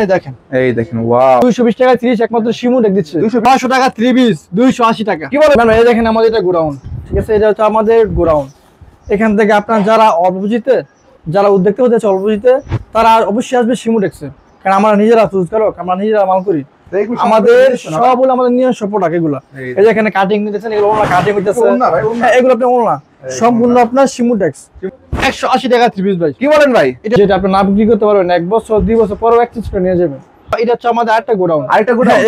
এই দেখেন ওয়াও 220 টাকা 30 একমাত্র শিমুটেক্স দিচ্ছে। 200 টাকা 3 পিস 280 টাকা। কি বলেন? এই দেখেন আমাদের এটা গোডাউন, ঠিক আছে? এটা হচ্ছে আমাদের গোডাউন। এখান থেকে আপনার যারা অল্প পুঁজিতে, যারা উদ্যোক্তা হতে চায় অল্প পুঁজিতে, তারা অবশ্যই আসবে শিমুটেক্সে, কারণ আমরা নিজেরা চুজ করো, আমরা নিজেরা মাল করি। আমাদের সবগুলো আমাদের নিজস্ব প্রোডাক্ট এগুলো। এই যে এখানে কাটিং নিতেছেন, এগুলো ওনা কাটিং হইতেছে, এগুলো আপনি ওনা সম্পূর্ণ আপনার শিমুটেক্স। 180 টাকা 3 পিস ভাই। কি বলেন ভাই? যেটা আপনি না বিক্রি করতে পারবেন 1 বছর 2 বছর পরেও এক্সচেঞ্জ করে নিয়ে যাবেন। এটা হচ্ছে আমাদের আরেকটা গোডাউন।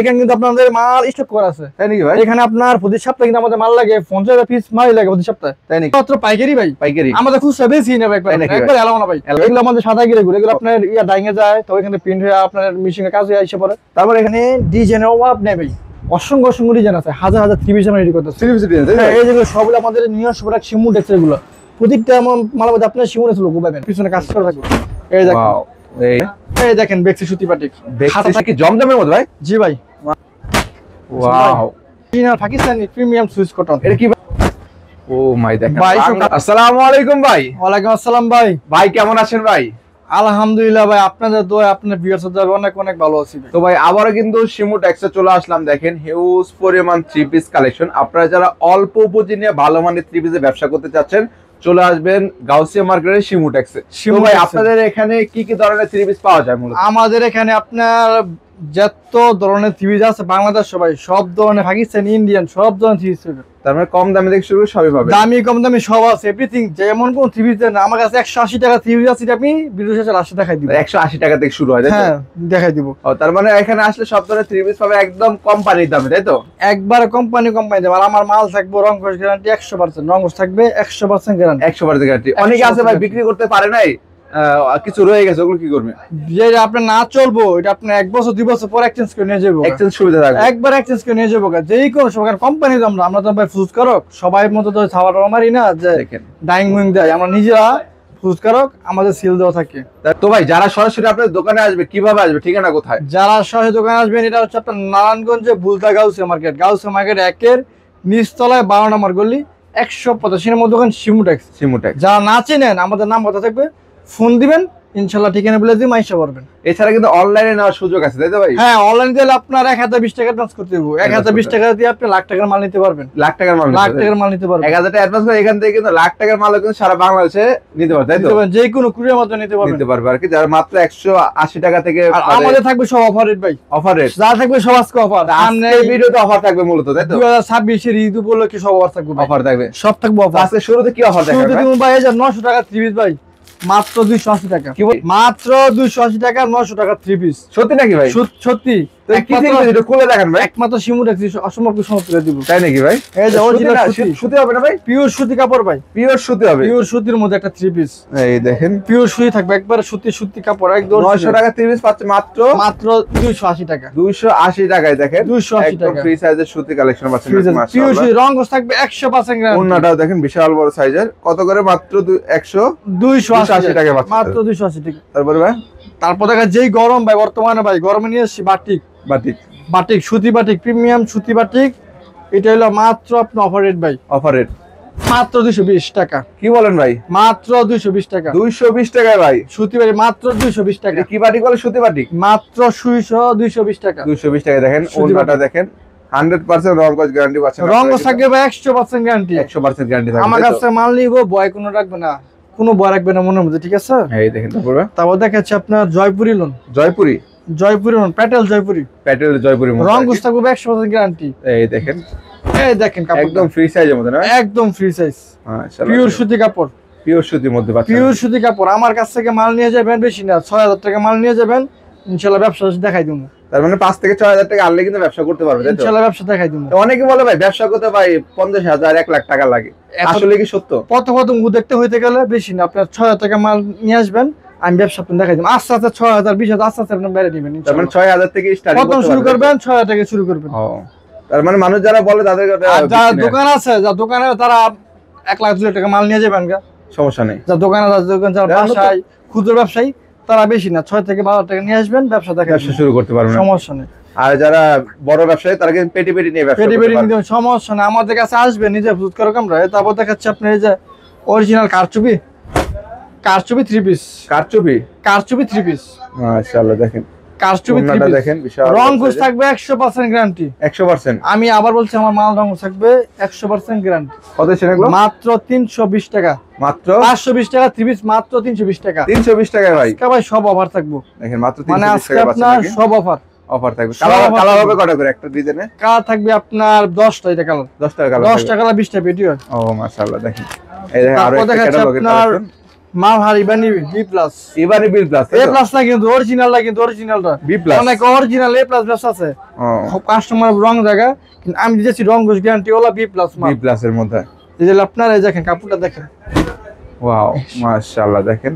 এখানে কিন্তু আপনাদের মাল স্টক করা আছে, তাই নাকি ভাই? এখানে আপনার প্রতি সপ্তাহে কিন্তু আমাদের মাল লাগে 50 পিস মাল লাগে প্রতি সপ্তাহে, তাই নাকি? মাত্র পাইকারি ভাই, পাইকারি আমাদের খুচরা বেশি নেবে একবার এলাও না ভাই। এগুলো আমাদের সাদা গিরে গুলো, এগুলো আপনার ইয়া ডাইঙে যায়, তো এখানে প্রিন্ট হয়ে আপনার মেশিনে কাজে এসে পড়ে। তারপর এখানে ডিজাইনের অভাব নেই ভাই, অসংখ্য অসংখ্য ডিজাইন আছে, হাজার হাজার 3 পিস আমরা রেডি করতেছি। এই যেগুলো সবগুলো আমাদের নিজস্ব প্রোডাক্ট শিমুটেক্স। এগুলো প্রত্যেকটা মাল মধ্যে আপনার শিমুটেক্স লোগো পাবেন, পিছনে কাজ করে থাকবে। এই দেখেন, এই দেখেন বেক্সি সুতি বাটিক, বেক্সি কি জমজমের মধ্যে ভাই? জি ভাই। Wow, original Pakistani premium Swiss cotton. এটা কি? ও মাই দেখেন। আসসালামু আলাইকুম ভাই। ওয়ালাইকুম আসসালাম ভাই। ভাই কেমন আছেন ভাই? আলহামদুলিল্লাহ ভাই, আপনাদের দোয়া, আপনার ভিউয়ার্স দ্বারা অনেক অনেক ভালো আছি ভাই। তো ভাই আবারও কিন্তু শিমুটেক্সে চলে আসলাম। দেখেন হিউজ পরিমাণ 3 পিস কালেকশন। আপনারা যারা অল্প পুঁজি নিয়ে ভালো মানের 3 পিসে ব্যবসা করতে চাচ্ছেন, চলে আসবেন গাউসিয়া মার্কেটের শিমুটেক্সে। ভাই আপনাদের এখানে কি কি ধরনের 3 পিস পাওয়া যায়? মূলত আমাদের এখানে আপনার যত ধরনের 3 পিস আছে বাংলাদেশ সবাই, সব ধরনের পাকিস্তানি ইন্ডিয়ান সব ধরনের 3 পিস পাবেন। তার মানে কম দামে থেকে শুরু সবই পাবেন, দামি কম দামি সব আছে, এভরিথিং। যেমন কোন 3 পিস দেন আমার কাছে 180 টাকা 3 পিস আছে, আপনি ভিডিও শেষে লাস্টে দেখাই দিব। 180 টাকা থেকে শুরু হয়, হ্যাঁ দেখাই দিব। ও তার মানে এখানে আসলে সব ধরনের 3 পিস পাবে একদম কোম্পানির দামে, তাই তো? একবারে কোম্পানি দেব। আর আমার মাল থাকবে রংকশ গ্যারান্টি 100%, রংকশ থাকবে 100% গ্যারান্টি। 100% গ্যারান্টি। অনেকে আছে ভাই বিক্রি করতে পারে নাই, কিছু রয়ে গেছে, ওগুলো কি করবে? যে আপনার না চলবো এটা আপনি 1 বছর 2 বছর পর এক্সচেঞ্জ করে নিয়ে যাবো। এক্সচেঞ্জ সুবিধা থাকবে, একবার এক্সচেঞ্জ করে নিয়ে যাবো। যেই কোন সরকার কোম্পানি তো আমরা তো ভাই ফুজকারক, সবাই মতো তো খাবার মারি না যে দেখেন ডাইং উইং দেয়, আমরা নিজেরা ফুজকারক, আমাদের সিল দেওয়া থাকে। তো ভাই যারা সরাসরি আপনার দোকানে আসবে কিভাবে আসবে, ঠিকানা কোথায়? যারা সরাসরি দোকানে আসবেন, এটা হচ্ছে আপনার নারায়ণগঞ্জে বুলতা গাউসিয়া মার্কেট। গাউসিয়া মার্কেট 1-এর নিচতলায় 12 নম্বর গলি, 185 নম্বর দোকান শিমুটেক্স। শিমুটেক্স। যারা না চেনেন আমাদের নাম কথা থাকবে, ফোন দিবেন, ইনশাআল্লাহ ঠিকানা বলে দিয়ে মাইশা পারবেন। এছাড়া কিন্তু অনলাইনে নেওয়ার সুযোগ আছে, তাই তো ভাই? হ্যাঁ, অনলাইনে দিলে আপনার 1020 টাকা অ্যাডভান্স করতে হবে। 1020 টাকা দিয়ে আপনি লাখ টাকার মাল নিতে পারবেন। লাখ টাকার মাল, লাখ টাকার মাল নিতে পারবেন। 1000 টাকা অ্যাডভান্স করে এখান থেকে কিন্তু লাখ টাকার মাল কিন্তু সারা বাংলাদেশে নিতে পারবে, তাই তো? যে কোনো কুরিয়ার মাধ্যমে নিতে পারবে আর কি। যারা মাত্র 180 টাকা থেকে, আর আমাদের থাকবে সব অফার রেট ভাই, অফার রেট যা থাকবে সব আজকে অফার। সামনে ভিডিওতে অফার থাকবে মূলত, তাই তো? 2026 এর ঈদ উপলক্ষে সব অফার থাকবে, অফার থাকবে, সব থাকবে অফার। আজকে শুরুতে কি অফার থাকবে? শুরুতে তুমি ভাই 900 টাকা 3 পিস ভাই, মাত্র 280 টাকা। কি বল? মাত্র 280 টাকা 900 টাকা 3 পিস। সত্যি নাকি ভাই? সত্যি। খুলে দেখেন ভাই, একমাত্র শিমুটেক্স অসম্ভব সমাপ্ত করে দিব, তাই নাকি ভাই? এই যে অরিজিনাল সুতি হবে না ভাই? পিওর সুতি কাপড় ভাই, পিওর সুতি হবে, পিওর সুতির মধ্যে একটা 3 পিস। এই দেখেন পিওর সুতি থাকবে, একবারে সুতি কাপড় একদম। 900 টাকা 3 পিস পাচ্ছে মাত্র 280 টাকা। 280 টাকায় দেখেন 280 টাকা ফ্রি সাইজের সুতি কালেকশন পাচ্ছেন মাশাআল্লাহ। পিওর সুতি রংকশ থাকবে 100% গ্যারান্টি। ওন্নাটাও দেখেন বিশাল বড় সাইজের, কত করে? মাত্র 280 টাকা পাচ্ছেন, মাত্র 280 টাকা। তারপরে ভাই তারপর দেখা যেই গরম ভাই, বর্তমানে ভাই গরমে নিয়ে এসেছি বাটিক সুতি বাটিক, প্রিমিয়াম সুতি বাটিক। এটা হলো মাত্র আপনার অফার রেট ভাই, অফার রেট মাত্র 220 টাকা। কি বলেন ভাই? মাত্র 220 টাকা। 220 টাকায় ভাই সুতি বাটিক মাত্র 220 টাকা। কি বাটিক বলে? সুতি বাটিক, মাত্র 220 টাকা। 220 টাকায় দেখেন ওন্নাটা দেখেন 100% রংকশ গ্যারান্টি পাচ্ছেন। রংকশ থাকবে ভাই 100% গ্যারান্টি, 100% গ্যারান্টি থাকবে। আমার কাছে মাল নিব, ভয় কোনো রাখবে না, কোনো ভয় রাখবে না মনের মধ্যে, ঠিক আছে? এই দেখেন। তারপর দেখাচ্ছে আপনার জয়পুরি লোন, জয়পুরি লোন, প্যাটেল জয়পুরি, রংকশ থাকবে 100% গ্যারান্টি। এই দেখেন, এই দেখেন কাপড় একদম ফ্রি সাইজের মধ্যে না? একদম ফ্রি সাইজ, মাশাআল্লাহ। পিওর সুতি কাপড়, পিওর সুতির মধ্যে পাচ্ছেন। পিওর সুতি কাপড়। আমার কাছ থেকে মাল নিয়ে যাবেন, বেশি না 6000 টাকা মাল নিয়ে যাবেন, ইনশাআল্লাহ ব্যবসা দেখাই দেবো। তার মানে 5 থেকে 6000 টাকা আনলে কিন্তু ব্যবসা করতে পারবে, তাই তো? ইনশাআল্লাহ ব্যবসা দেখাই দেবো। অনেকে বলে ভাই ব্যবসা করতে ভাই 50,000 1 লাখ টাকা লাগে, আসলে কি সত্য? প্রথম দেখতে হইতে গেলে বেশি না, আপনার 6000 টাকা মাল নিয়ে আসবেন, আমি ব্যবসা আপনাকে দেখাই দেবো। আস্তে আস্তে 6000 20,000 আস্তে আস্তে আপনি বেড়ে দিবেন। তার মানে 6000 থেকে স্টার্ট প্রথম শুরু করবেন, 6000 টাকা শুরু করবেন। তার মানে মানুষ যারা বলে তাদের যারা দোকান আছে, যারা দোকানে তারা 1 লাখ 2 লাখ টাকা মাল নিয়ে যাবেন, সমস্যা নেই। যারা দোকানে যারা ব্যবসায়ী ক্ষুদ্র ব্যবসায়ী তারা বেশি না 6 থেকে 12 টাকা নিয়ে আসবেন, ব্যবসা শুরু করতে পারবেন, সমস্যা নেই। আর যারা বড় ব্যবসায়ী তারা কিন্তু পেটি নিয়ে ব্যবসা করতে পারবে, সমস্যা নেই। আমাদের কাছে আসবে, নিজে বুঝ করো আমরা। তারপর দেখাচ্ছি আপনি এই যে অরিজিনাল কারচুপি 3 পিস, কারচুপি 3 পিস। মাশাআল্লাহ দেখেন কারচুপি ওন্নাটা দেখেন বিশাল রং কোষ থাকবে 100% গ্যারান্টি 100%। আমি আবার বলছি আমার মাল রং থাকবে 100% গ্যারান্টি। কত ছিল এগুলো? মাত্র 320 টাকা, মাত্র 520 টাকা 3 পিস মাত্র 320 টাকা। 320 টাকায় ভাই, আজকে ভাই সব অফার থাকবো, দেখেন মাত্র মানে 320 আজকে টাকায় আপনার পাচ্ছেন। সব অফার অফার থাকবে। সব কালার offer কালার থাকবে। হবে কটা করে একটা ডিজাইনে? কালার থাকবে আপনার 10টা, এটা কালার 10 টাকা কালার 10 থাকবে। টাকা 20টা পেটি হয়। ও মাশাআল্লাহ দেখেন, এই দেখেন আরো তারপর একটা দেখাচ্ছে ক্যাটালগের আপনার কালেকশন। মালহার ইবানি বি প্লাস। ইবানি বিল প্লাস, এ প্লাস না কিন্তু অরিজিনালটা, কিন্তু অরিজিনালটা বি প্লাস অনেক অরিজিনাল এ প্লাস ব্যবসা আছে। ও কাস্টমার রং জায়গা, কিন্তু আমি দিয়েছি রং গোস গ্যারান্টি ওলা বি প্লাস মাল। বি প্লাস এর মধ্যে এই যে আপনার এই দেখেন কাপড়টা দেখেন, ওয়াও মাশাআল্লাহ দেখেন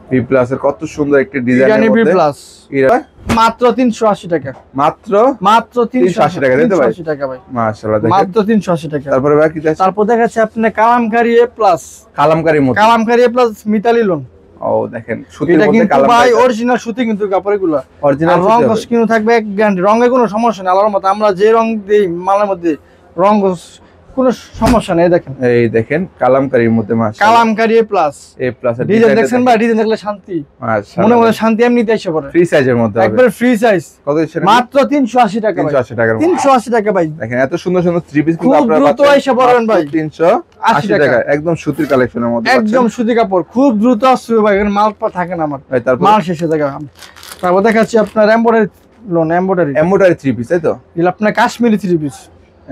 বি প্লাস এর কত সুন্দর একটা ডিজাইনের ইরানি বি মধ্যে। প্লাস এরা মাত্র 380 টাকা, মাত্র মাত্র 380 টাকা, তাই তো ভাই? 380 টাকা ভাই, মাশাআল্লাহ দেখেন। মাত্র 380 টাকা। তারপরে ভাই কি আছে? তারপর দেখাচ্ছে আপনার কালামকারী এ প্লাস, কালামকারীর মধ্যে। কালামকারী এ প্লাস মিতালি লোন। ও দেখেন সুতির এটা মধ্যে কিন্তু ভাই কালামকারী, অরিজিনাল সুতি, কিন্তু কাপড়গুলো অরিজিনাল রং ঘষ কিন্তু থাকবে এক গ্যারান্টি। রঙে কোনো সমস্যা নেই, আল্লাহর মতো আমরা যে রং দিই মালের মধ্যে রং ঘষ কোনো সমস্যা নেই। দেখেন এই দেখেন কালামকারীর মধ্যে মাশাআল্লাহ কালামকারী এ প্লাস এ প্লাস এর ডিজাইন দেখছেন ভাই, ডিজাইন দেখলে শান্তি, মনে মাশাআল্লাহ মনে শান্তি এমনিতে এসে পড়ে। ফ্রি সাইজের মধ্যে হবে। একবারে ফ্রি সাইজ, কত ছিল? মাত্র 380 টাকা ভাই, 380 টাকার মধ্যে। 380 টাকা ভাই। দেখেন এত সুন্দর সুন্দর থ্রি পিস খুব দ্রুত এসে পড়বেন ভাই। 380 টাকা একদম সুতির কালেকশনের মধ্যে একদম সুতি কাপড়, খুব দ্রুত আসবে ভাই, এখানে মাল পা থাকে না আমার, ভাই। তারপর মাল শেষে থাকে। তারপর দেখাচ্ছি আপনার embroidery loan, embroidery embroidery three piece, তাই তো? এগুলো আপনার কাশ্মীরি 3 পিস,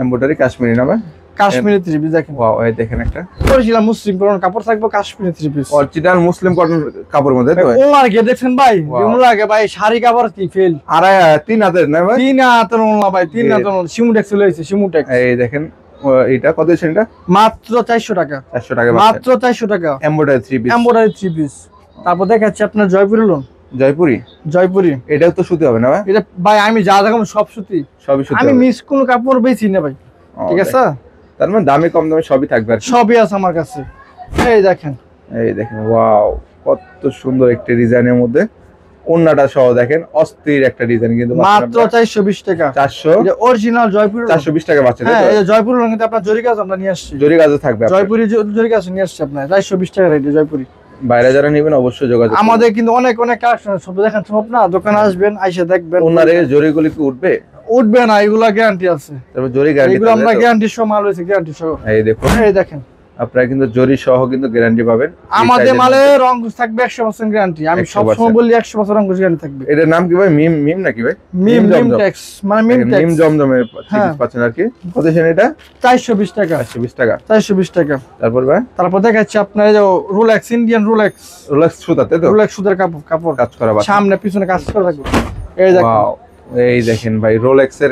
এমব্রয়ডারি কাশ্মীরি না ভাই? কাশ্মীরি 3 পিস দেখেন। ওয়াও এই দেখেন একটা অরিজিনাল মুসলিম কোন কাপড় থাকবে, কাশ্মীরি 3 পিস অরিজিনাল মুসলিম কটন কাপড়ের মধ্যে, তাই তো ভাই? ওনার গে দেখছেন ভাই, Wow. যেমন লাগে ভাই শাড়ি কাপড় কি ফেল। 3000 না ভাই? 3 হাতের ওনা ভাই, 3 হাতের ওনা সিমুটেক্স চলে এসেছে, সিমুটেক্স এই দেখেন এটা কত ছিল? এটা মাত্র 400 টাকা, 400 টাকা মাত্র 400 টাকা embroidery three piece, embroidery 3 piece. তারপর দেখাচ্ছি আপনার জয়পুরি লোন, জয়পুরি। জয়পুরি এটাও তো সুতি হবে না ভাই? এটা ভাই আমি যা দেখাবো সব সুতি, সবই সুতি আমি হবে। মিস কোনো কাপড় বেশি না ভাই, ও, ঠিক আছে? তার মানে দামে কম দামে সবই থাকবে আর কি। সবই আছে আমার কাছে। এই দেখেন এই দেখেন ওয়াও কত সুন্দর একটা ডিজাইনের মধ্যে ওন্নাটা সহ দেখেন অস্থির একটা ডিজাইন, কিন্তু মাত্র 420 টাকা, 400 এটা অরিজিনাল জয়পুরি লোন। 420 টাকা পাচ্ছেন, তাই হ্যাঁ তো? এই যে জয়পুরি লোন কিন্তু আপনার জরি কাজ আমরা নিয়ে আসছি, জরি কাজও থাকবে আপনার। জয়পুরি জরি কাজ নিয়ে আসছি আপনার 420 টাকা রেটে জয়পুরি। বাইরে যারা নেবেন অবশ্যই যোগাযোগ করবেন। আমাদের কিন্তু অনেক অনেক কালেকশন, সব দেখেন সব না, দোকানে আসবেন আইসা দেখবেন। ওনারে জরিগুলি কি উঠবে? উঠবে না, এগুলা গ্যারান্টি আছে, তারপর জরি গ্যারান্টি এগুলো আমরা গ্যারান্টি সহ মাল হয়েছে, গ্যারান্টি সহ। এই দেখুন এই দেখেন আপনারা কিন্তু জরি সহ কিন্তু গ্যারান্টি পাবেন। আমাদের মালে রং থাকবে 100% গ্যারান্টি, আমি 100% সব সময় বলি 100% রং গ্যারান্টি থাকবে। এটার নাম কি ভাই? মিম মিম নাকি ভাই? মিম মিম জমজম। ট্যাক্স, মানে মিম মিম ট্যাক্স। জমজমের হ্যাঁ। পাচ্ছেন আর কি। কত ছিল এটা? 420 টাকা, 420 টাকা। 420 টাকা। তারপর ভাই তারপর দেখাচ্ছি আপনার এই যে রোলেক্স, ইন্ডিয়ান রোলেক্স, রোলেক্স সুতাতে তো রোলেক্স সুতার কাপড়, কাপড় কাজ করা বাচ্চা। সামনে পিছনে কাজ করে থাকবে। এই দেখেন ওয়াও এই দেখেন ভাই রোলেক্স এর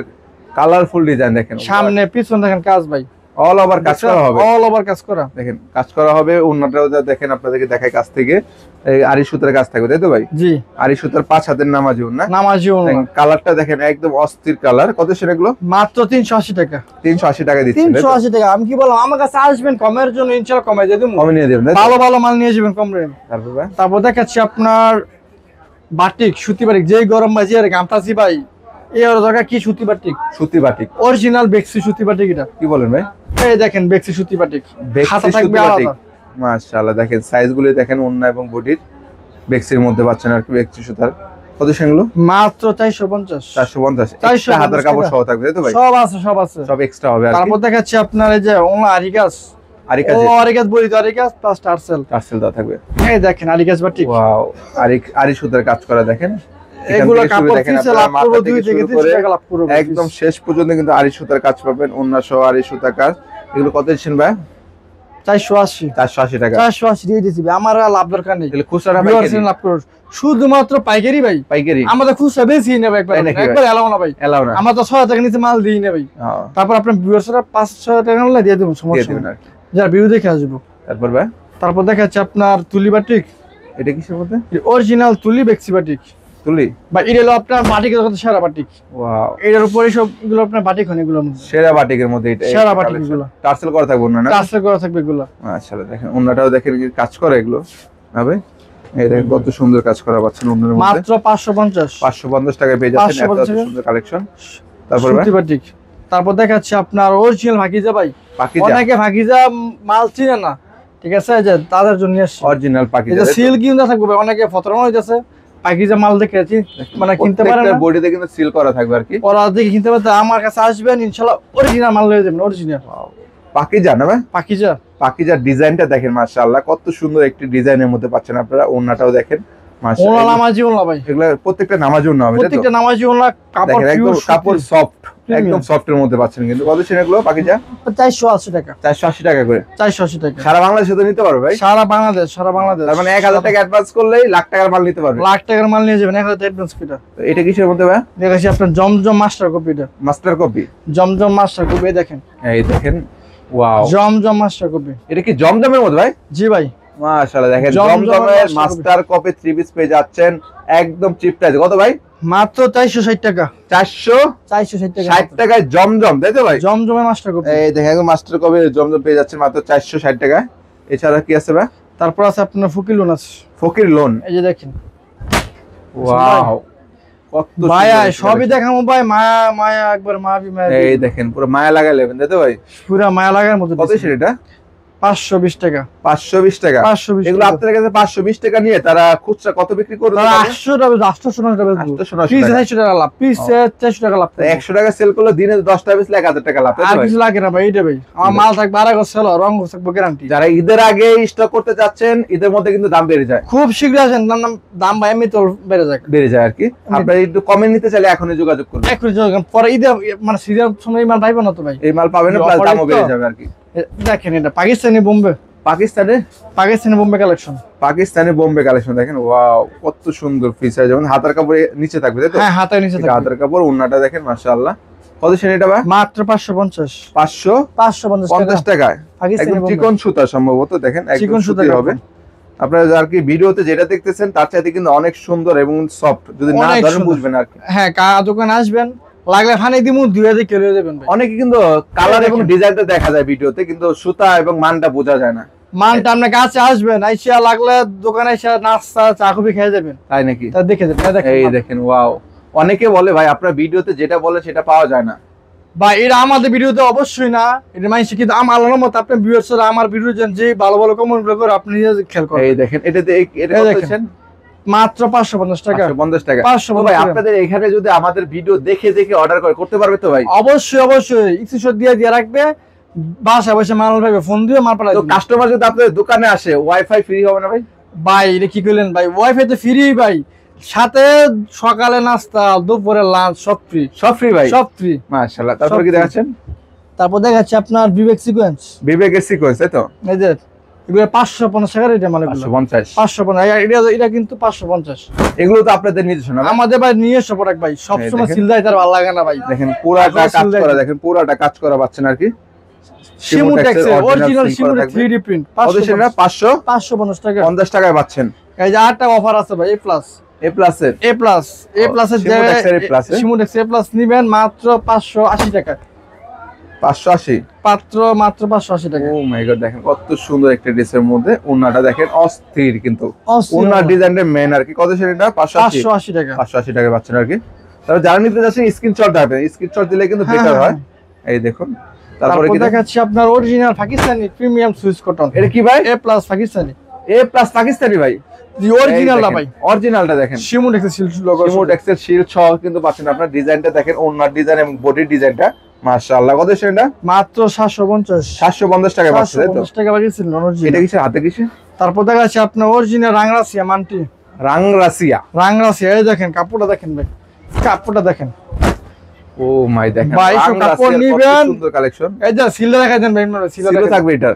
কালারফুল ডিজাইন দেখেন, সামনে পিছনে দেখেন কাজ ভাই, অল ওভার কাজ করা হবে। অল ওভার কাজ করা, দেখেন কাজ করা হবে। ওন্নাটাও যা দেখেন আপনাদেরকে দেখায় কাছ থেকে, এই আরি সুতার কাজ থাকবে, তাই তো ভাই? জি আরি সুতার 5 হাতের নামাজি ওন্না। নামাজিও না। কালারটা দেখেন একদম অস্থির কালার। কত ছিল এগুলো? মাত্র 380 টাকা, 380 টাকা দিচ্ছেন, তাই তো? 380 টাকা। আমি কি বললাম, আমার কাছে আসবেন কমের জন্য, ইনশাআল্লাহ কমে দিয়ে দেবো, কমে নিয়ে দেবেন, তাই তো? ভালো ভালো মাল নিয়ে যাবেন কম রেট। তারপর ভাই তারপর দেখাচ্ছি আপনার বাটিক, সুতি বাটিক, যেই গরম বাজি আর গামতাছি ভাই, এই আর জায়গা কি সুতি বাটিক, সুতি বাটিক। অরিজিনাল বেক্সি সুতি বাটিক। এটা কি বলেন ভাই? এই দেখেন বেক্সি সুতি বাটিক, বেক্সি হাতা সুতি থাকবে বাটিক। আলাদা। মাশাআল্লাহ দেখেন সাইজগুলো দেখেন, ওন্না এবং বডির বেক্সির মধ্যে পাচ্ছেন আর কি, বেক্সি সুতার। কত সেগুলো? মাত্র 450, 450। 450 একটা হাতের কাপড় টাকা। সহ থাকবে, তাই তো ভাই? সব আছে, সব আছে। সব এক্সট্রা হবে আর কি। তারপর দেখাচ্ছি আপনার এই যে ওনা আরিগাস, আরিকা ও যে আরিগাস বলি তো, আরিগাস প্লাস টার্সেল। টার্সেল দেওয়া থাকবে। এই দেখেন আরিগাস বাটিক, ওয়াও আরি সুতার কাজ করা দেখেন। এখান এগুলো থেকে শুরু কাপড় দেখেন পিছে আপনারা লাভ মাথা করবো থেকে 2 থেকে শুরু 3 করে টাকা লাভ করবো একদম শেষ পর্যন্ত কিন্তু আরি সুতার কাজ পাবেন। ওন্না সহ আরি সুতার কাজ। এগুলো কত দিচ্ছেন ভাই? 480, 480 টাকা। 480 দিয়ে দিছি ভাই, আমার আর লাভ দরকার নেই, এগুলো খুচরা না ভিউয়ার্স পাইকারি? লাভ করুন শুধুমাত্র পাইকারি ভাই। পাইকারি আমাদের খুচরা বেশি নেবে একবার, তাই নাকি ভাই? একবার এলাও না ভাই, এলাও না। আমরা তো 6 টাকা নিচে মাল দিই না ভাই। হ্যাঁ, তারপর আপনার ভিউয়ার্সরা 500 টাকা হলে দিয়ে দেবো, দিয়ে সমস্যা দিবেন নেই, আর কি। যারা ভিউ দেখে আসবো। তারপর ভাই তারপর দেখাচ্ছে আপনার তুলি বাটিক, এটা কিসের মধ্যে? অরিজিনাল তুলি বেক্সি বাটিক তুলি। বা এটা হলো আপনার বাটিকের কথা সেরা বাটিক, ওয়াও এটার উপরে সবগুলো আপনার বাটিক হয়, এগুলো সেরা বাটিকের মধ্যে এটা সেরা বাটিক এগুলো, টার্সেল করা থাকবে না? কাজটা করা থাকবে এগুলো। মাশাআল্লাহ দেখেন ওন্নাটাও দেখেন কি কাজ করে এগুলো হবে। এই দেখেন কত সুন্দর কাজ করা পাচ্ছেন ওন্নার মধ্যে। মাত্র 550, 550 টাকায় পেয়ে যাচ্ছেন এত 550 সুন্দর কালেকশন। তারপর ভাই সুতি বাটিক। তারপর দেখাচ্ছে আপনার অরিজিনাল ভাগিজা ভাই, পাকিজা। অনেকে ভাগিজা মাল চিনে না, ঠিক আছে, যে তাদের জন্য আসছে অরিজিনাল পাকিজা। এটা সিল কিনতে থাকবে ভাই, অনেকে ফতরানো হইতেছে পাকিজা মাল দেখেছি, মানে কিনতে পারেন না, বডিতে কিন্তু সিল করা থাকবে আর কি। ওরা দেখে কিনতে পারতে আমার কাছে আসবেন, ইনশাআল্লাহ অরিজিনাল মাল লয়ে যাবেন, অরিজিনাল পাকিজা না ভাই? পাকিজা। পাকিজার ডিজাইনটা দেখেন মাশাআল্লাহ, কত সুন্দর একটি ডিজাইনের মধ্যে পাচ্ছেন আপনারা। ওন্নাটাও দেখেন মাশাআল্লাহ, ওনা নামাজি ওনা ভাই, এগুলা প্রত্যেকটা নামাজি ওন্না হবে, প্রত্যেকটা নামাজি ওনা, কাপড় একদম পিওর কাপড় সফট, একদম সফটের মধ্যে পাচ্ছেন। কিন্তু কত সেন এগুলো পাকিজা? 480 টাকা, 480 টাকা করে। 480 টাকা সারা বাংলাদেশে তো নিতে পারবে ভাই? সারা বাংলাদেশ, সারা বাংলাদেশ। তার মানে 1000 টাকা অ্যাডভান্স করলেই লাখ টাকার মাল নিতে পারবে। লাখ টাকার মাল নিয়ে যাবেন 1000 অ্যাডভান্স ফিটা। তো এটা কিসের মধ্যে ভাই? দেখাচ্ছি আপনার জমজম মাস্টার কপিটা, মাস্টার কপি, জমজম মাস্টার কপি দেখেন, এই দেখেন ওয়াও, জমজম মাস্টার কপি। এটা কি জমজমের মধ্যে ভাই? জি ভাই, মাশাআল্লাহ দেখেন জমজমের জমজমের মাস্টার কপি 3 পিস পেয়ে যাচ্ছেন একদম চিপ প্রাইসে। কত ভাই? মাত্র 460 টাকা, 460 টাকা, 60 টাকায় জমজম, তাই তো ভাই? জমজমের মাস্টার কপি। এই দেখেন একদম মাস্টার কপি জমজম পেয়ে যাচ্ছেন মাত্র 460 টাকায়। এছাড়া কি আছে ভাই? তারপর আছে আপনার ফকির লোন আছে, ফকির লোন, এই যে দেখেন ওয়াও কত ভাই, সুন্দর সবই দেখামো ভাই, মায়া মায়া একবার মা বি মায়া। এই দেখেন পুরো মায়া লাগাই নেবেন, তাই তো ভাই? পুরো মায়া লাগার মতো। কত সেটা? 520 টাকা, 520 টাকা। 520 এগুলো আপনাদের কাছে 520 টাকা নিয়ে তারা খুচরা কত বিক্রি করবে? 800 টাকা, 800 টাকা, 400 টাকা লাভ, পিস 400 টাকা লাভ। 100 টাকা সেল করলে দিনে 10 টাকা বেচলে 1000 টাকা লাভ, তাই তো আর ভাই? কিছু লাগে না ভাই, এইটা ভাই আমার মাল থাকবে, আর আগো সেল রং থাকবে গ্যারান্টি। যারা ঈদের আগে স্টক করতে যাচ্ছেন, ঈদের মধ্যে কিন্তু দাম বেড়ে যায়, খুব শীঘ্র আসেন, দাম ভাই এমনি তো বেড়ে যায় আর কি। আপনারা একটু কমে নিতে চাইলে এখনই যোগাযোগ করুন। এখন পরে ঈদে মানে সিজন সময় এই মাল পাইবো না তো ভাই, এই মাল পাবেন না, প্লাস দামও বেড়ে যাবে আর কি। দেখেন এটা পাকিস্তানি বোম্বে, পাকিস্তানি বোম্বে কালেকশন, পাকিস্তানি বোম্বে কালেকশন দেখেন, ওয়াও কত সুন্দর ফিচার। যেমন হাতার কাপড় নিচে থাকবে, তাই তো? হ্যাঁ, হাতের নিচে থাকবে হাতার কাপড়। ওন্নাটা দেখেন মাশাআল্লাহ, কত সেন এটা ভাই? মাত্র 550 550 টাকায় একদম চিকন সুতা, সম্ভবত দেখেন চিকন সুতা হবে। আপনারা আর কি ভিডিওতে যেটা দেখতেছেন তার চাইতে কিন্তু অনেক সুন্দর এবং সফট, যদি না ধরেন বুঝবেন আর কি। হ্যাঁ, দোকানে আসবেন, লাগলে ফানি দিমু 2000 কিলো দেবেন ভাই। অনেকে কিন্তু কালার এবং ডিজাইনটা দেখা যায় ভিডিওতে, কিন্তু সুতা এবং মানটা বোঝা যায় না। মানটা আপনার কাছে আসবেন, আইসা লাগলে দোকানে এসে নাস্তা চা কফি খেয়ে যাবেন, তাই নাকি? তা দেখে যাবেন। এই দেখেন ওয়াও, অনেকে বলে ভাই আপনার ভিডিওতে যেটা বলে সেটা পাওয়া যায় না ভাই, এটা আমাদের ভিডিওতে অবশ্যই না, এটা মাইছে কিন্তু আমার আল্লাহর মত আপনি ভিউয়ার্সরা আমার ভিডিও যে ভালো ভালো কমেন্ট গুলো করে আপনি নিজে খেয়াল করেন। এই দেখেন এটাতে এটা কত দিচ্ছেন? মাত্র 550 টাকা, 550 টাকা। 550 ভাই আপনাদের এখানে যদি আমাদের ভিডিও দেখে দেখে অর্ডার করতে পারবে তো ভাই? অবশ্যই স্ক্রিনশট দিয়ে রাখবে, বাসায় বসে মাল পাবে, ফোন দিয়ে মাল পাঠাবে। তো কাস্টমার যদি আপনাদের দোকানে আসে ওয়াইফাই ফ্রি হবে না ভাই? ভাই এটা কি কইলেন ভাই, ওয়াইফাই তো ফ্রি ভাই, সাথে সকালে নাস্তা, দুপুরে লাঞ্চ সব ফ্রি, সব ফ্রি ভাই, সব ফ্রি মাশাআল্লাহ। তারপর কি দেখাচ্ছেন? তারপর দেখাচ্ছি আপনার বিবেক সিকোয়েন্স, বিবেকের সিকোয়েন্স, তাই তো? এই যে এগুলো 550 টাকার, এটা মানে 550, এটা কিন্তু 550। এগুলো তো আপনাদের নিজস্ব না? আমাদের ভাই নিজস্ব প্রোডাক্ট ভাই, সবসময় সিল দেয়, তার ভালো লাগে না ভাই। দেখেন পুরাটা কাজ করা, দেখেন পুরাটা কাজ করা পাচ্ছেন আর কি। শিমুটেক্স অরিজিনাল শিমুটেক্স 3D প্রিন্ট, 550 টাকা, 50 টাকায় পাচ্ছেন। এই যে আরেকটা অফার আছে ভাই, এ প্লাস এর যে শিমুটেক্স এ প্লাস নিবেন মাত্র 580 টাকা, 580 মাত্র 580 টাকা। ও মাই গড, দেখেন কত সুন্দর একটা ড্রেসের মধ্যে ওন্নাটা দেখেন অস্থির, কিন্তু ওন্নার ডিজাইনের মেন আর কি। কত সেটা? 580 টাকা, 580 টাকা পাচ্ছেন আর কি। তাহলে যারা নিতে যাচ্ছেন স্ক্রিনশট দিবেন, স্ক্রিনশট দিলে কিন্তু বেটার হয়। এই দেখুন তারপরে কি দেখাচ্ছি আপনার original Pakistani premium Swiss cotton. এটা কি ভাই? এ প্লাস পাকিস্তানি, এ প্লাস পাকিস্তানি ভাই, জি অরিজিনালটা ভাই, অরিজিনালটা দেখেন শিমুটেক্স শিল লোগো, শিমুটেক্স এর শিল সহ কিন্তু পাচ্ছেন। আপনার ডিজাইনটা দেখেন, ওন্নার ডিজাইন এবং বডির ডিজাইনটা মাশাআল্লাহ। কত সেটা? মাত্র 750 টাকা পাচ্ছেন, তাই তো? 750 টাকা পাকিস্তানি অরিজিনাল। এটা কিসের হাতে কিসের? তারপর দেখাচ্ছি আপনার অরিজিনাল রাংরাসিয়া মানটি, রাংরাসিয়া, এই দেখেন কাপড়টা দেখেন ভাই, কাপড়টা দেখেন, ও মাই দেখেন ভাই সব কাপড় নিবেন, সুন্দর কালেকশন। এই যে সিলটা দেখা দেন ভাই, সিলও থাকবে এটা,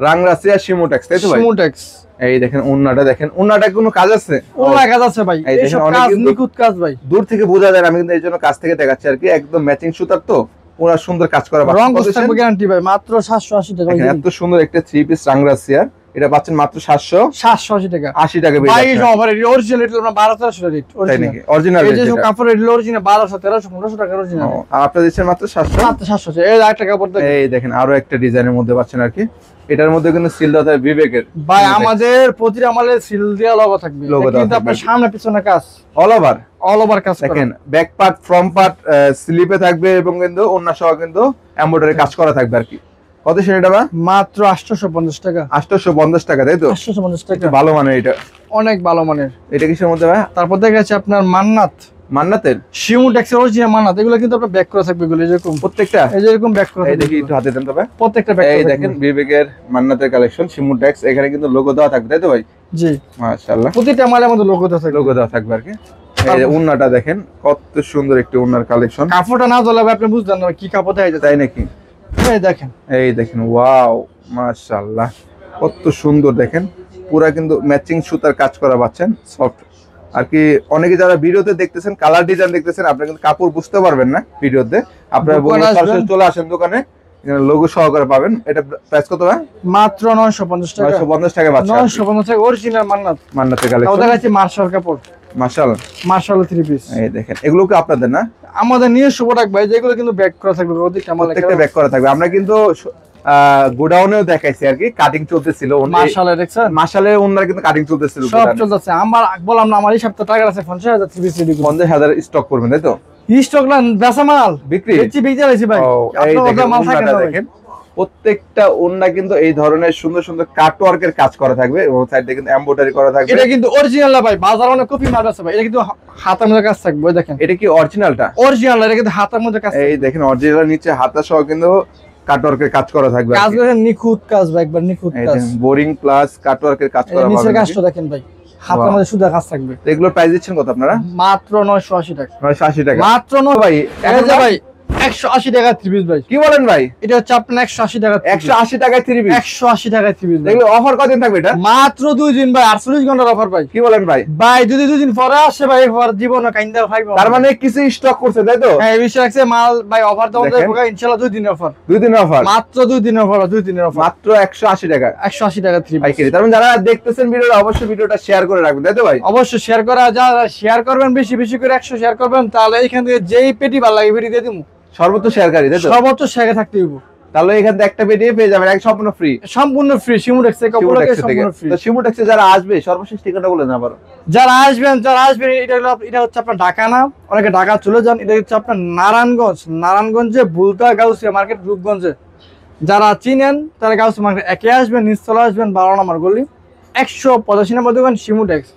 রাংরাসিয়া শিমুটেক্স, তাই তো ভাই? শিমুটেক্স। এই দেখেন ওন্নাটা দেখেন, ওন্নাটা কোনো কাজ আছে? ওন্না কাজ আছে ভাই, এই সব কাজ নিখুঁত কাজ ভাই, দূর থেকে বোঝা যায় না, আমি কিন্তু এই জন্য কাজ থেকে দেখাচ্ছি আর কি। একদম ম্যাচিং সুতার তো পুরো সুন্দর কাজ করা, রং থাকবে গ্যারান্টি ভাই, মাত্র 780 টাকা। এত সুন্দর একটা 3 পিস রাংরাসিয়া, এটা পাচ্ছেন মাত্র 780 টাকা, 80 টাকা ভাই অফার। এর অরিজিনাল রেট আমরা 1200 রেট, অরিজিনাল এই যে সব কাপড় এর অরিজিনাল 1200 1300 1500 টাকা অরিজিনাল, আপনারা দিচ্ছেন মাত্র 700। এই একটা কাপড় দেখেন, এই দেখেন আরো একটা ডিজাইনের মধ্যে পাচ্ছেন আর কি। এটার মধ্যে কিন্তু সিল দেওয়া থাকবে বিবেকের ভাই, আমাদের প্রতিটা মালে সিল দেওয়া লোগো থাকবে, কিন্তু আপনার সামনে পিছনে কাজ অল ওভার কাজ দেখেন, ব্যাক পার্ট ফ্রন্ট পার্ট স্লিপে থাকবে এবং কিন্তু ওন্না সহ কিন্তু এমব্রয়ডারি কাজ করা থাকবে আর কি। কত সেটা ভাই? মাত্র 850 টাকা। 850 টাকা, তাই তো? 850 টাকা, ভালো মানের এটা, অনেক ভালো মানের। এটা কিসের মধ্যে ভাই? তারপর দেখা যাচ্ছে আপনার মান্নাত, মান্নাতের শিমুটেক্সের অরিজিনাল মান্নাত, এগুলো কিন্তু আপনার ব্যাক করা থাকবে, এগুলো এরকম প্রত্যেকটা, এই যে এরকম ব্যাক করা এই থাকবে, দেখি একটু হাতে দেন তবে, প্রত্যেকটা ব্যাক করা এই থাকবে। দেখেন বিবেকের মান্নাতের কালেকশন শিমুটেক্স, এখানে কিন্তু লোগো দেওয়া থাকবে, তাই তো ভাই? জি মাশাআল্লাহ, প্রতিটা মালের মধ্যে লোগো দেওয়া থাকবে, লোগো দেওয়া থাকবে আর কি। এই যে ওন্নাটা দেখেন কত সুন্দর একটি ওন্নার কালেকশন, কাপড়টা না ধরলে আপনি বুঝতেন না কি কাপড় দেয়, তাই নাকি? এই দেখেন, এই দেখেন, ওয়াও মাশাআল্লাহ, কত সুন্দর দেখেন, পুরা কিন্তু ম্যাচিং সুতার কাজ করা পাচ্ছেন, সফট আর কি। অনেকে যারা ভিডিওতে দেখতেছেন কালার ডিজাইন দেখতেছেন, আপনারা কিন্তু কাপড় বুঝতে পারবেন না ভিডিওতে, আপনারা সরাসরি চলে আসেন দোকানে, এখানে লোগো সহকারে পাবেন। এটা প্রাইস কত ভাই? মাত্র 950 টাকা। 950 টাকা পাচ্ছেন, 950 টাকা অরিজিনাল মান্নাত, মান্নাতের ওটা কালেকশন। আছে মার্শাল কাপড়, মাশাআল্লাহ, মার্শাল 3 পিস। এই দেখেন এগুলো কি আপনাদের না? আমাদের নিজস্ব প্রোডাক্ট ভাই, যেগুলো কিন্তু ব্যাক করা থাকবে, ওদের কেমন লাগে প্রত্যেকটা ব্যাক করা থাকবে। আমরা কিন্তু গোডাউনেও দেখাইছি আর কি, কাটিং চলতেছিল, মার্শাল দেখছেন, মাশাআল্লাহ ওনার কিন্তু কাটিং চলতেছিল, সব চলতেছে। আমার বললাম না, আমার এই সপ্তাহে টাকা আছে 50,000 3 পিস রেডি করে 50,000 স্টক করবেন, তাই তো? স্টক না, বেচা মাল বিক্রি বেচে আইছি ভাই। ও, এই আপনার দেখেন মাল থাকে ওন্নাটা না ভাই। দেখেন, প্রত্যেকটা ওন্না কিন্তু এই ধরনের সুন্দর সুন্দর কাটওয়ার্কের কাজ করা থাকবে এবং সাইডে কিন্তু এমব্রয়ডারি করা থাকবে। এটা কিন্তু অরিজিনাল না ভাই, বাজার অনেক কপি মাল আছে ভাই, এটা কিন্তু হাতের মধ্যে কাজ থাকবে, ওই দেখেন এটা কি অরিজিনালটা? অরিজিনাল, এটা কিন্তু হাতের মধ্যে কাজ এই দেখেন অরিজিনাল, নিচে হাতা সহ কিন্তু কাটওয়ার্কের কাজ করা থাকবে। কাজ দেখেন, নিখুঁত কাজ ভাই, একবার নিখুঁত এই কাজ। দেখেন বোরিং প্লাস কাটওয়ার্কের কাজ করা নিচের পাবেন। কাজটা দেখেন ভাই, হাতের মধ্যে শুধু কাজ থাকবে। এগুলোর প্রাইস দিচ্ছেন কত আপনারা? মাত্র 980 টাকা। 980 টাকা মাত্র 9 ভাই। এই যে ভাই 180 টাকা 3 পিস ভাই। কি বলেন ভাই? এটা হচ্ছে আপনার 180 টাকা 180 টাকায় 3 পিস, 180 টাকা 3 পিস ভাই। এগুলো অফার কতদিন থাকবে এটা? মাত্র 2 দিন ভাই, 48 ঘন্টার অফার ভাই। কি বলেন ভাই? ভাই যদি 2 দিন পরে আসে ভাই, এরপর জীবনে কাইন্দা খাইবো। তার মানে কিছু স্টক করছে, তাই তো? হ্যাঁ, এই বিষয় আছে মাল ভাই, অফার তো আমাদের দেখেন। ইনশাআল্লাহ 2 দিনের অফার, 2 দিনের অফার, মাত্র 2 দিনের অফার, 2 দিনের অফার, মাত্র 180 টাকা 180 টাকা 3 পিস। পাইকারি। তার মানে যারা দেখতেছেন ভিডিওটা অবশ্যই ভিডিওটা শেয়ার করে রাখবেন, তাই তো ভাই? অবশ্যই শেয়ার করা, যারা শেয়ার করবেন বেশি বেশি করে 100 শেয়ার করবেন, তাহলে এখান থেকে যেই পেটি ভালো লাগে পেটি দিয়ে দিমু, সর্বোচ্চ শেয়ারকারী, তাই তো? সর্বোচ্চ শেয়ার থাকতে হইব। তাহলে এখান থেকে একটা পেটিয়ে পেয়ে যাবেন এক সম্পূর্ণ ফ্রি, সম্পূর্ণ ফ্রি, শিমুটেক্স থেকে কাপড় লাগে সম্পূর্ণ ফ্রি। তো শিমুটেক্সে যারা আসবে সর্বশেষ ঠিকানা বলে না আবার? যারা আসবেন এটা হচ্ছে আপনার ঢাকা না, অনেকে ঢাকা চলে যান, এটা হচ্ছে আপনার নারায়ণগঞ্জ, নারায়ণগঞ্জে বুলতা গাউসিয়া মার্কেট, রূপগঞ্জে। যারা চিনেন তারা গাউসিয়া মার্কেট একে আসবেন, নিচতলা আসবেন, 12 নম্বর গলি, 185 নম্বর দোকান শিমুটেক্স।